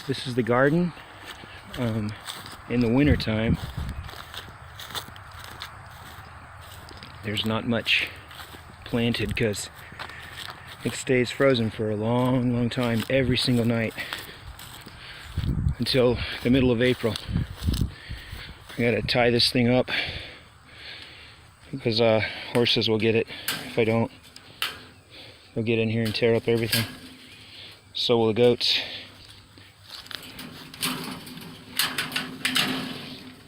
This is the garden. In the winter time, there's not much planted because it stays frozen for a long time every single night until the middle of April. I gotta tie this thing up because horses will get it. If I don't, they'll get in here and tear up everything. So will the goats.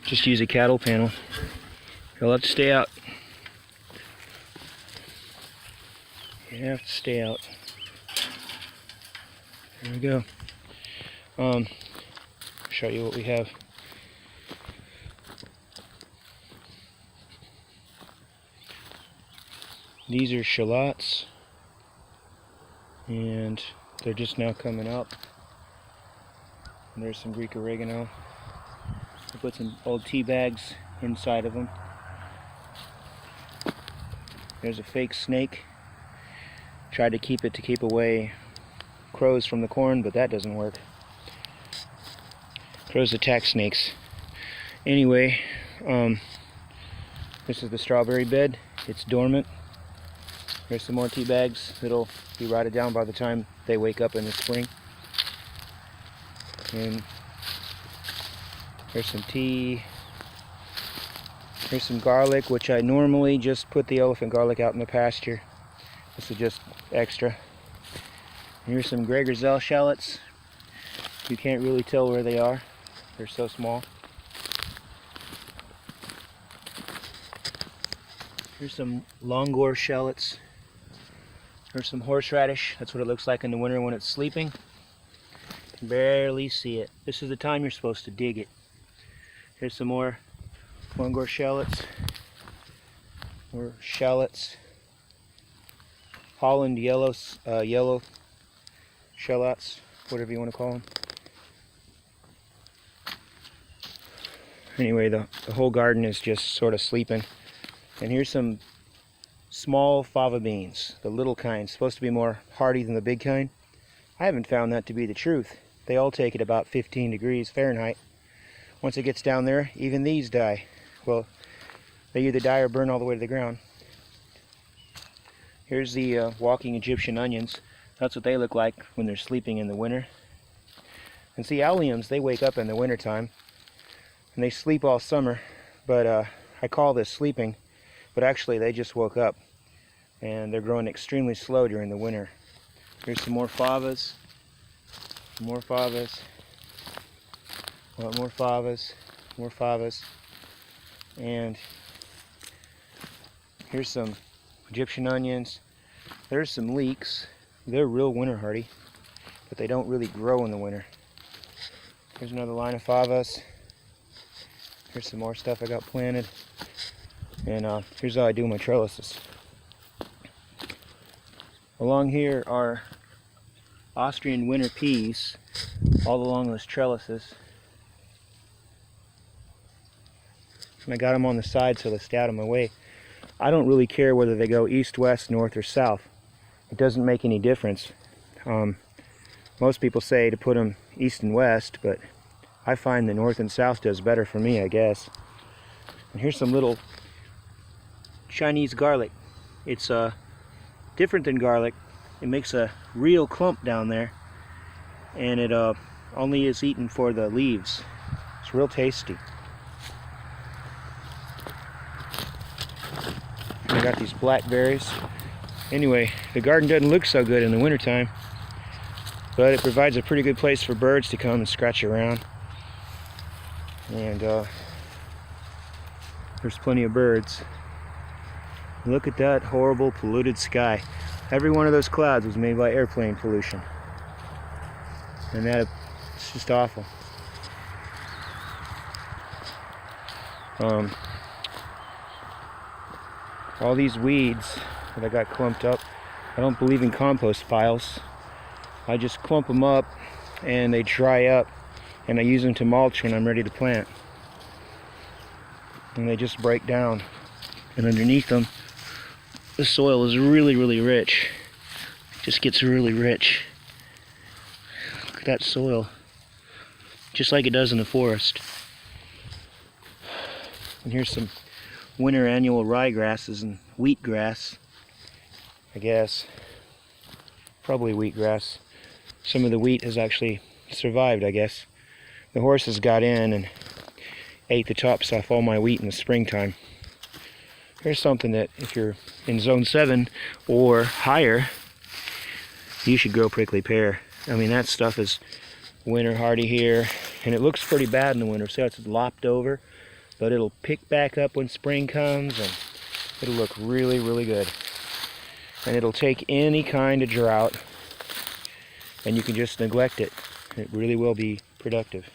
Just use a cattle panel. You'll have to stay out. You have to stay out. There we go. Show you what we have. These are shallots, and they're just now coming up. And there's some Greek oregano. I put some old tea bags inside of them. There's a fake snake. Tried to keep away crows from the corn, but that doesn't work. Crows attack snakes. Anyway, this is the strawberry bed. It's dormant. There's some more tea bags that'll be rotted down by the time they wake up in the spring. And there's some tea. Here's some garlic, which I normally just put the elephant garlic out in the pasture. This is just extra. Here's some Grey Gazelle shallots. You can't really tell where they are. They're so small. Here's some Longor shallots. There's some horseradish. That's what it looks like in the winter when it's sleeping. You can barely see it. This is the time you're supposed to dig it. Here's some more Longor shallots. More shallots. Holland yellow shallots, whatever you want to call them. Anyway, the whole garden is just sort of sleeping. And here's some small fava beans, the little kind, supposed to be more hardy than the big kind. I haven't found that to be the truth. They all take it about 15 degrees Fahrenheit. Once it gets down there, even these die. Well, they either die or burn all the way to the ground. Here's the walking Egyptian onions. That's what they look like when they're sleeping in the winter. And see, alliums, they wake up in the winter time and they sleep all summer, but I call this sleeping, but actually they just woke up and they're growing extremely slow during the winter. Here's some more favas, more favas, more favas, more favas, and here's some Egyptian onions. There's some leeks. They're real winter hardy, but they don't really grow in the winter. Here's another line of favas. Here's some more stuff I got planted. And here's how I do my trellises. Along here are Austrian winter peas, all along those trellises. And I got them on the side so they stay out of my way. I don't really care whether they go east, west, north, or south. It doesn't make any difference. Most people say to put them east and west, but I find the north and south does better for me, I guess. And here's some little Chinese garlic. It's different than garlic. It makes a real clump down there, and it only is eaten for the leaves. It's real tasty. I got these blackberries. Anyway, the garden doesn't look so good in the wintertime, but it provides a pretty good place for birds to come and scratch around. And there's plenty of birds. Look at that horrible polluted sky. Every one of those clouds was made by airplane pollution. And it's just awful. All these weeds that I got clumped up, I don't believe in compost piles. I just clump them up and they dry up, and I use them to mulch when I'm ready to plant. And they just break down. And underneath them, the soil is really rich. It just gets really rich. Look at that soil. just like it does in the forest. And here's some winter annual ryegrasses and wheatgrass, I guess. Probably wheatgrass. Some of the wheat has actually survived, I guess. The horses got in and ate the tops off all my wheat in the springtime. Here's something that if you're in zone 7 or higher, you should grow prickly pear. I mean, that stuff is winter hardy here, and it looks pretty bad in the winter. See how it's lopped over? But it'll pick back up when spring comes, and it'll look really, really good. And it'll take any kind of drought, and you can just neglect it. It really will be productive.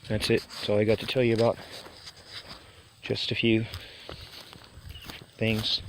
That's it. That's all I got to tell you about. Just a few things.